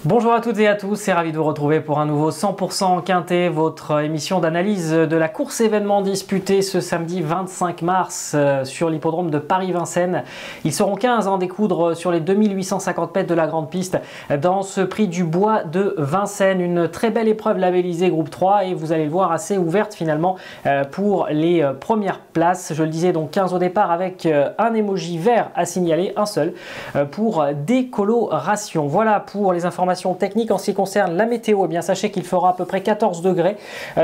Bonjour à toutes et à tous, c'est ravi de vous retrouver pour un nouveau 100% Quintet, votre émission d'analyse de la course événement disputée ce samedi 25 mars sur l'hippodrome de Paris-Vincennes. Ils seront 15 à en découdre sur les 2850 mètres de la grande piste dans ce prix du Bois de Vincennes. Une très belle épreuve labellisée groupe 3 et vous allez le voir assez ouverte finalement pour les premières places. Je le disais donc 15 au départ avec un emoji vert à signaler, un seul, pour décoloration. Voilà pour les informations techniques. En ce qui concerne la météo, eh bien sachez qu'il fera à peu près 14 degrés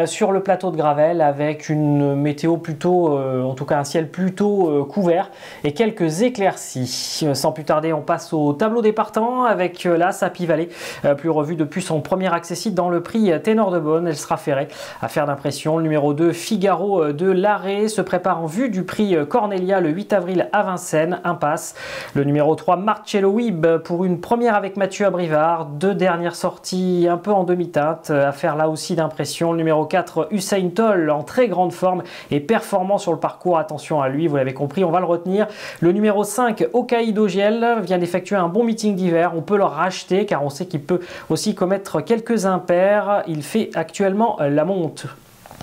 sur le plateau de Gravel avec une météo plutôt, en tout cas un ciel plutôt couvert et quelques éclaircies. Sans plus tarder, on passe au tableau des partants avec l'As Happy Valley, plus revue depuis son premier accessible dans le prix Ténor de Beaune. Elle sera ferrée à faire d'impression. Le numéro 2, Figaro de l'Arrêt, se prépare en vue du prix Cornelia le 8 avril à Vincennes, impasse. Le numéro 3, Marcello Wib, pour une première avec Mathieu Abrivard. Deux dernières sorties un peu en demi-teinte, à faire là aussi d'impression. Le numéro 4, Usain Toll, en très grande forme et performant sur le parcours. Attention à lui, vous l'avez compris, on va le retenir. Le numéro 5, Hokkaido Giel, vient d'effectuer un bon meeting d'hiver. On peut le racheter car on sait qu'il peut aussi commettre quelques impairs. Il fait actuellement la monte.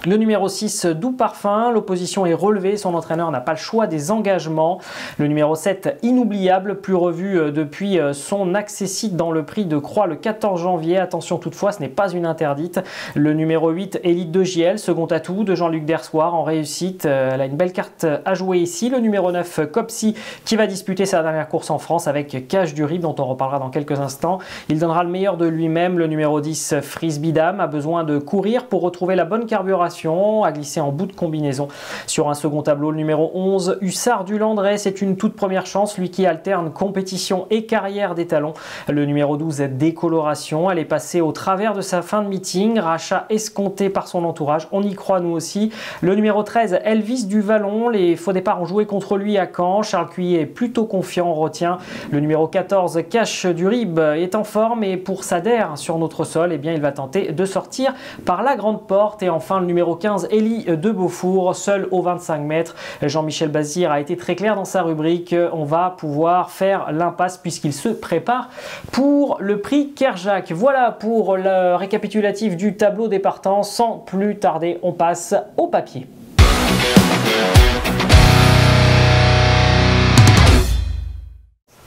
Le numéro 6, Doux Parfum, l'opposition est relevée, son entraîneur n'a pas le choix des engagements. Le numéro 7, Inoubliable, plus revu depuis son accessite dans le prix de Croix le 14 janvier. Attention toutefois, ce n'est pas une interdite. Le numéro 8, Élite de JL, second atout de Jean-Luc Dersoir en réussite. Elle a une belle carte à jouer ici. Le numéro 9, Copsy, qui va disputer sa dernière course en France avec Cache du Rib, dont on reparlera dans quelques instants. Il donnera le meilleur de lui-même. Le numéro 10, Frisbee Dame, a besoin de courir pour retrouver la bonne carburation, à glisser en bout de combinaison sur un second tableau. Le numéro 11, Hussard du Landré, c'est une toute première chance, lui qui alterne compétition et carrière des talons. Le numéro 12, Décoloration, elle est passée au travers de sa fin de meeting, rachat escompté par son entourage, on y croit nous aussi. Le numéro 13, Elvis du Vallon, les faux départs ont joué contre lui à Caen, Charles Cuillet est plutôt confiant, on retient. Le numéro 14, Cache du Rib, est en forme et pour s'adhérer sur notre sol, eh bien il va tenter de sortir par la grande porte. Et enfin le numéro 15, Élie de Beaufour, seul aux 25 mètres. Jean-Michel Bazir a été très clair dans sa rubrique. On va pouvoir faire l'impasse puisqu'il se prépare pour le prix Kerjak. Voilà pour le récapitulatif du tableau des partants. Sans plus tarder, on passe au papier.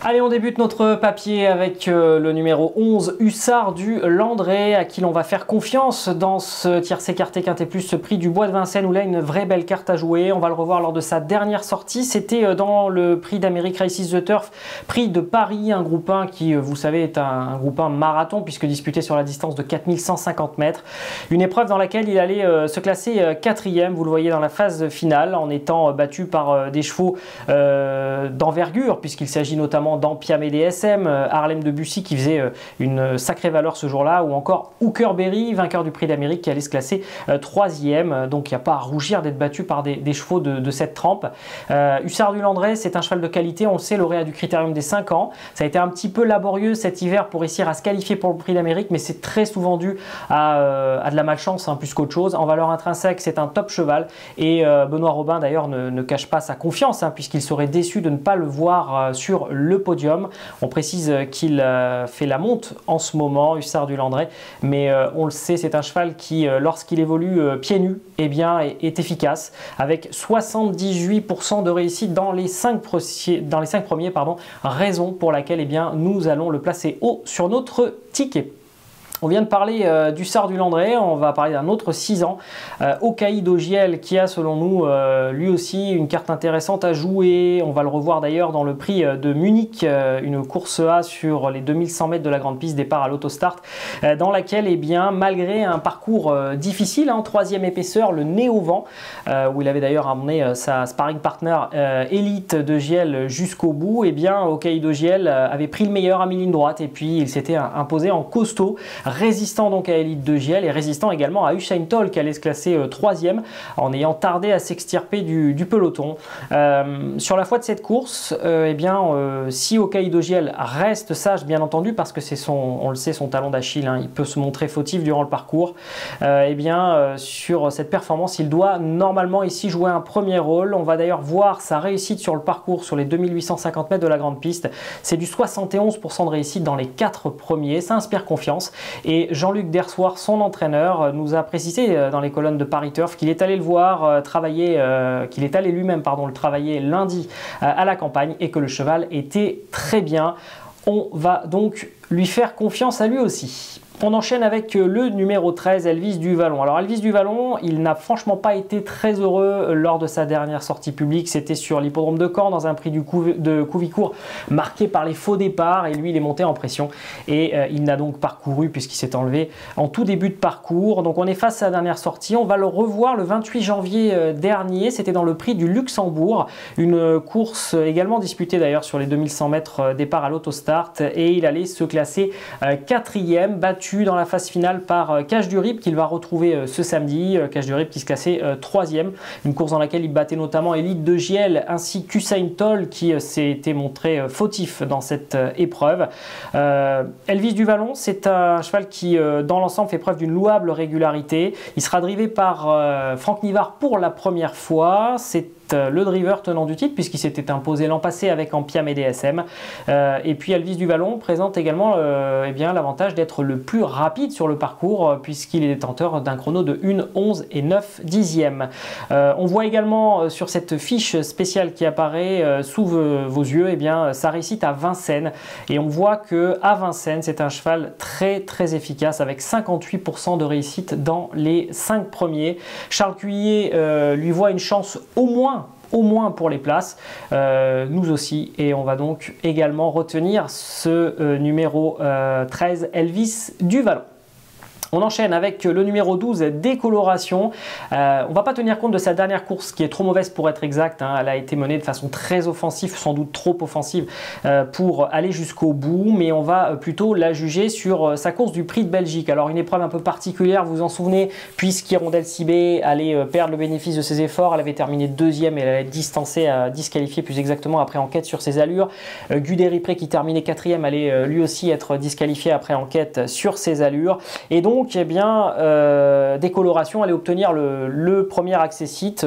Allez, on débute notre papier avec le numéro 11, Hussard du Landré, à qui l'on va faire confiance dans ce tiercé écarté Quintet Plus, ce prix du Bois de Vincennes, où là, une vraie belle carte à jouer. On va le revoir lors de sa dernière sortie. C'était dans le prix d'Amérique Races the Turf, prix de Paris, un groupe 1 qui, vous savez, est un groupe 1 marathon, puisque disputé sur la distance de 4150 mètres. Une épreuve dans laquelle il allait se classer 4e, vous le voyez dans la phase finale, en étant battu par des chevaux d'envergure, puisqu'il s'agit notamment d'Ampiam et DSM, Harlem de Bussy qui faisait une sacrée valeur ce jour-là, ou encore Hooker Berry, vainqueur du prix d'Amérique, qui allait se classer 3e. Donc il n'y a pas à rougir d'être battu par des chevaux de cette trempe. Hussard du Landré, c'est un cheval de qualité, on le sait, lauréat du critérium des 5 ans. Ça a été un petit peu laborieux cet hiver pour réussir à se qualifier pour le prix d'Amérique, mais c'est très souvent dû à de la malchance, plus qu'autre chose. En valeur intrinsèque, c'est un top cheval, et Benoît Robin d'ailleurs ne cache pas sa confiance, puisqu'il serait déçu de ne pas le voir sur le podium. On précise qu'il fait la monte en ce moment, Hussard du Landré, mais on le sait, c'est un cheval qui, lorsqu'il évolue pieds nus, eh bien, est efficace, avec 78% de réussite dans les 5 premiers, raison pour laquelle eh bien, nous allons le placer haut sur notre ticket. On vient de parler d'Hussard du Landré, on va parler d'un autre 6 ans, Hokkaido Giel, qui a selon nous lui aussi une carte intéressante à jouer. On va le revoir d'ailleurs dans le prix de Munich, une course A sur les 2100 mètres de la grande piste, départ à l'autostart, dans laquelle, eh bien, malgré un parcours difficile, en 3e épaisseur, le nez au vent, où il avait d'ailleurs amené sa sparring partner Élite de Giel jusqu'au bout, eh bien, Hokkaido Giel avait pris le meilleur à mi-ligne droite et puis il s'était imposé en costaud résistant donc à Elite de JL et résistant également à Usain Toll qui allait se classer 3e en ayant tardé à s'extirper du peloton. Sur la foi de cette course, si Hokkaido JL reste sage bien entendu parce que c'est on le sait, son talon d'Achille, hein, il peut se montrer fautif durant le parcours, sur cette performance il doit normalement ici jouer un premier rôle. On va d'ailleurs voir sa réussite sur le parcours sur les 2850 mètres de la grande piste, c'est du 71% de réussite dans les 4 premiers, ça inspire confiance et Jean-Luc Dersoir, son entraîneur, nous a précisé dans les colonnes de Paris Turf qu'il est allé le voir travailler, qu'il est allé lui-même le travailler lundi à la campagne et que le cheval était très bien. On va donc lui faire confiance à lui aussi. On enchaîne avec le numéro 13, Elvis du Vallon. Alors Elvis du Vallon, il n'a franchement pas été très heureux lors de sa dernière sortie publique. C'était sur l'hippodrome de Caen dans un prix de Couvicourt marqué par les faux départs et lui il est monté en pression et il n'a donc parcouru puisqu'il s'est enlevé en tout début de parcours. Donc on est face à la dernière sortie. On va le revoir le 28 janvier dernier. C'était dans le prix du Luxembourg, une course également disputée d'ailleurs sur les 2100 mètres départ à l'autostart et il allait se classer 4e, battu dans la phase finale par Cache du Rip qu'il va retrouver ce samedi. Cache du Rip qui se classait 3e, une course dans laquelle il battait notamment Elite de JL ainsi qu'Usain Toll qui s'était montré fautif dans cette épreuve. Elvis du Vallon, c'est un cheval qui dans l'ensemble fait preuve d'une louable régularité. Il sera drivé par Franck Nivard pour la première fois. C'est le driver tenant du titre puisqu'il s'était imposé l'an passé avec Ampiam et DSM. Et puis Elvis du Vallon présente également l'avantage d'être le plus rapide sur le parcours puisqu'il est détenteur d'un chrono de 1:11 et 9 dixièmes. On voit également sur cette fiche spéciale qui apparaît sous vos yeux sa réussite à Vincennes et on voit que à Vincennes c'est un cheval très efficace avec 58% de réussite dans les 5 premiers. Charles Cuillet lui voit une chance au moins pour les places, nous aussi, et on va donc également retenir ce numéro 13 Elvis du Vallon. On enchaîne avec le numéro 12, Décoloration. On ne va pas tenir compte de sa dernière course qui est trop mauvaise pour être exacte. Hein. Elle a été menée de façon très offensive, sans doute trop offensive pour aller jusqu'au bout. Mais on va plutôt la juger sur sa course du Prix de Belgique. Alors une épreuve un peu particulière, vous vous en souvenez, puisqu'Hirondelle Cibé allait perdre le bénéfice de ses efforts. Elle avait terminé 2e et elle allait être distancée, disqualifiée plus exactement après enquête sur ses allures. Guderipré qui terminait 4e allait lui aussi être disqualifié après enquête sur ses allures. Et donc, Décoloration allait obtenir le premier accessite.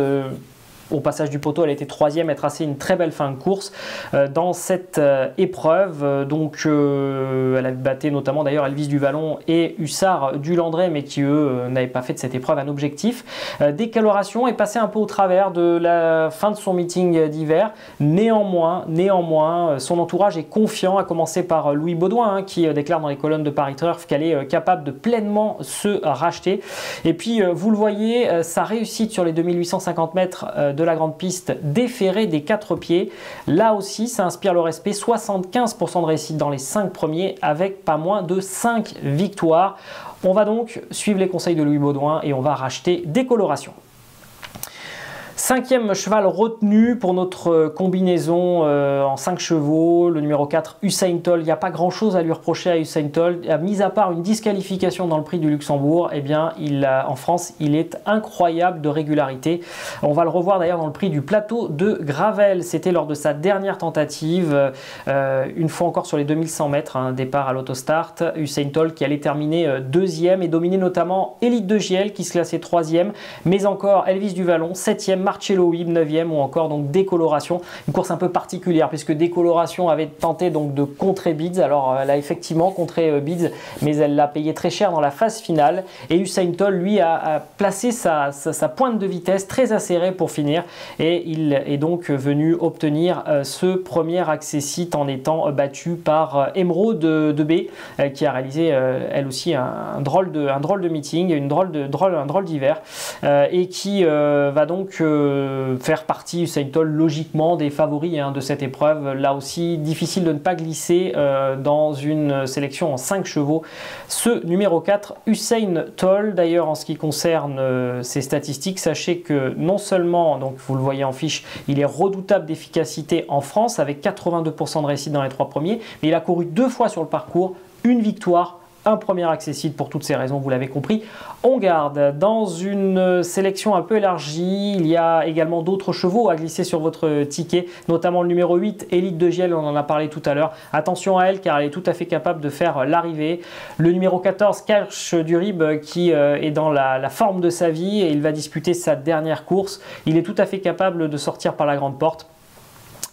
Au passage du poteau, elle était 3e et tracé une très belle fin de course dans cette épreuve. Elle avait battu notamment d'ailleurs Elvis du Vallon et Hussard du Landré, mais qui eux n'avaient pas fait de cette épreuve un objectif. Décoloration est passé un peu au travers de la fin de son meeting d'hiver. Néanmoins, son entourage est confiant, à commencer par Louis Baudouin qui déclare dans les colonnes de Paris Turf qu'elle est capable de pleinement se racheter. Et puis, vous le voyez, sa réussite sur les 2850 mètres de la grande piste déférée des 4 pieds. Là aussi, ça inspire le respect. 75% de réussite dans les 5 premiers avec pas moins de 5 victoires. On va donc suivre les conseils de Louis Baudouin et on va racheter Décoloration. 5e cheval retenu pour notre combinaison en 5 chevaux, le numéro 4, Usain Toll. Il n'y a pas grand chose à lui reprocher à Usain Toll. Mis à part une disqualification dans le prix du Luxembourg, en France, il est incroyable de régularité. On va le revoir d'ailleurs dans le prix du plateau de Gravel. C'était lors de sa dernière tentative, une fois encore sur les 2100 mètres, un départ à l'autostart. Usain Toll qui allait terminer 2e et dominer notamment Elite de JL qui se classait 3e, mais encore Elvis du Vallon 7e, Marcello Wib 9e ou encore donc Décoloration, une course un peu particulière puisque Décoloration avait tenté donc de contrer Bids. Alors elle a effectivement contré Bids, mais elle l'a payé très cher dans la phase finale et Usain Toll lui a placé sa pointe de vitesse très acérée pour finir et il est donc venu obtenir ce premier accessite en étant battu par Emeraude de B qui a réalisé elle aussi un drôle de meeting, un drôle d'hiver et qui va donc faire partie, Usain Toll, logiquement des favoris de cette épreuve. Là aussi, difficile de ne pas glisser dans une sélection en 5 chevaux. Ce numéro 4, Usain Toll. D'ailleurs, en ce qui concerne ses statistiques, sachez que non seulement, donc vous le voyez en fiche, il est redoutable d'efficacité en France avec 82% de réussite dans les 3 premiers, mais il a couru 2 fois sur le parcours, une victoire, un premier accessible pour toutes ces raisons, vous l'avez compris. On garde. Dans une sélection un peu élargie, il y a également d'autres chevaux à glisser sur votre ticket, notamment le numéro 8, Élite de Giel, on en a parlé tout à l'heure. Attention à elle car elle est tout à fait capable de faire l'arrivée. Le numéro 14, Cash du Rib, qui est dans la forme de sa vie et il va disputer sa dernière course. Il est tout à fait capable de sortir par la grande porte.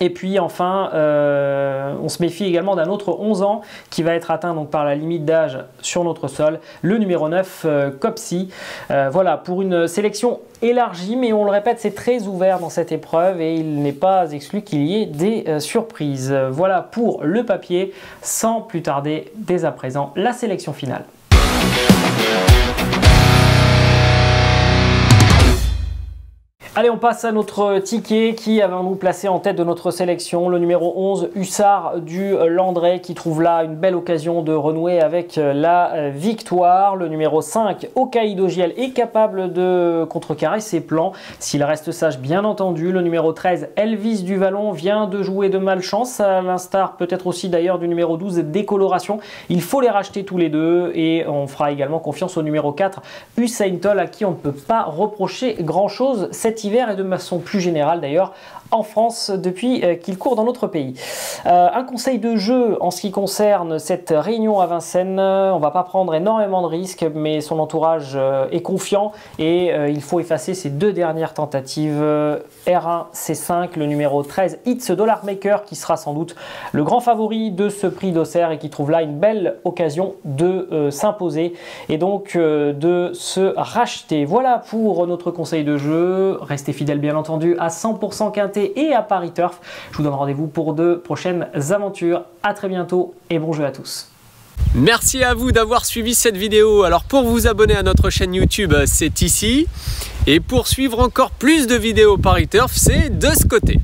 Et puis enfin, on se méfie également d'un autre 11 ans qui va être atteint donc par la limite d'âge sur notre sol, le numéro 9, Copsy. Voilà, pour une sélection élargie, mais on le répète, c'est très ouvert dans cette épreuve et il n'est pas exclu qu'il y ait des surprises. Voilà pour le papier, sans plus tarder, dès à présent, la sélection finale. Allez, on passe à notre ticket. Qui avons-nous placé en tête de notre sélection? Le numéro 11, Hussard du Landré, qui trouve là une belle occasion de renouer avec la victoire. Le numéro 5, Hokkaido Giel, est capable de contrecarrer ses plans s'il reste sage, bien entendu. Le numéro 13, Elvis du Vallon, vient de jouer de malchance, à l'instar peut-être aussi d'ailleurs du numéro 12, Décoloration. Il faut les racheter tous les deux et on fera également confiance au numéro 4, Usain Toll, à qui on ne peut pas reprocher grand-chose cet hiver et de façon plus générale d'ailleurs en France depuis qu'il court dans notre pays. Un conseil de jeu en ce qui concerne cette réunion à Vincennes, on va pas prendre énormément de risques mais son entourage est confiant et il faut effacer ses deux dernières tentatives. R1, C5, le numéro 13, It's Dollar Maker, qui sera sans doute le grand favori de ce prix d'Auxerre et qui trouve là une belle occasion de s'imposer et donc de se racheter. Voilà pour notre conseil de jeu. Restez fidèles bien entendu à 100% quintet et à Paris Turf. Je vous donne rendez-vous pour de prochaines aventures. À très bientôt et bon jeu à tous. Merci à vous d'avoir suivi cette vidéo. Alors pour vous abonner à notre chaîne YouTube, c'est ici. Et pour suivre encore plus de vidéos Paris Turf, c'est de ce côté.